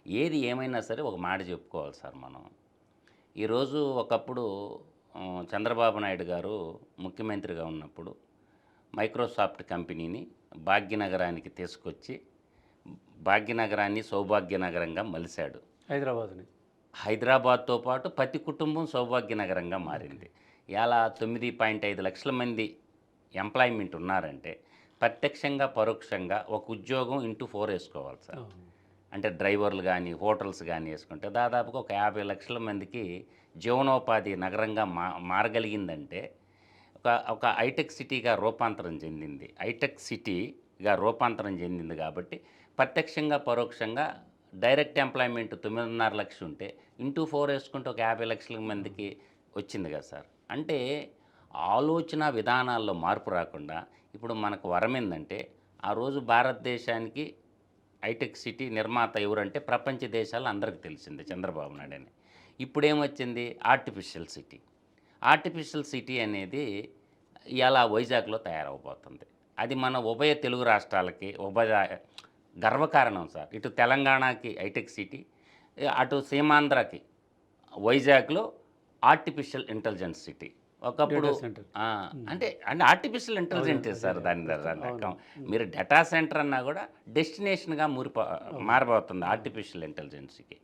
ఏది ఏమైనా సరే ఒక మాట చెప్పుకోవాలి సార్ మనం. ఈరోజు ఒకప్పుడు చంద్రబాబు నాయుడు గారు ముఖ్యమంత్రిగా ఉన్నప్పుడు మైక్రోసాఫ్ట్ కంపెనీని భాగ్యనగరానికి తీసుకొచ్చి భాగ్యనగరాన్ని సౌభాగ్యనగరంగా మలిశాడు. హైదరాబాద్‌ని. హైదరాబాద్‌తో పాటు ప్రతి కుటుంబం సౌభాగ్యనగరంగా మారింది. ఇలా 9.5 లక్షల మంది ఎంప్లాయ్‌మెంట్ ఉన్నారంటే ప్రత్యక్షంగా, పరోక్షంగా ఒక ఉద్యోగం ఇంటూ 4 ఏసుకోవాలి సార్. అవును. అంటే డ్రైవర్లు గానీ, హోటల్స్ గానీ ఏసుకుంటే దాదాపుగా ఒక 50 లక్షల మందికి జీవనోపాధి నగరంగా మారగలిగిందంటే ఒక ఒక హైటెక్ సిటీగా రూపాంతరం చెందింది. హైటెక్ సిటీగా రూపాంతరం చెందింది కాబట్టి ప్రత్యక్షంగా, పరోక్షంగా డైరెక్ట్ ఎంప్లాయ్‌మెంట్ 9.5 లక్షలు ఉంటే ఇంటూ 4 ఏసుకుంటే ఒక 50 లక్షల మందికి వచ్చింది కదా సార్. అంటే ఆలోచన విధానాల్లో మార్పు రాకుండా ఇప్పుడు మనకు వరమేందంటే ఆ రోజు భారతదేశానికి హైటెక్ సిటీ నిర్మాత ఎవరంటే ప్రపంచ దేశాలు అందరికీ తెలిసిందే చంద్రబాబు నాయుడు అని. ఇప్పుడేమొచ్చింది ఆర్టిఫిషియల్ సిటీ. ఆర్టిఫిషియల్ సిటీ అనేది ఇలా వైజాగ్‌లో తయారవబోతుంది. అది మన ఉభయ తెలుగు రాష్ట్రాలకి గర్వకారణం సార్. ఇటు తెలంగాణకి హైటెక్ సిటీ, అటు సీమాంధ్రకి వైజాగ్‌లో ఆర్టిఫిషియల్ ఇంటెలిజెన్స్ సిటీ. ఒకప్పుడు డేటా సెంటర్. ఆ! అంటే ఆర్టిఫిషియల్ ఇంటెలిజెంటే అదే. సార్ దాని అవును. రకం. మీరు డేటా సెంటర్ అన్నా కూడా డెస్టినేషన్‌గా మారబోతుంది ఆర్టిఫిషియల్ ఇంటెలిజెన్స్‌కి.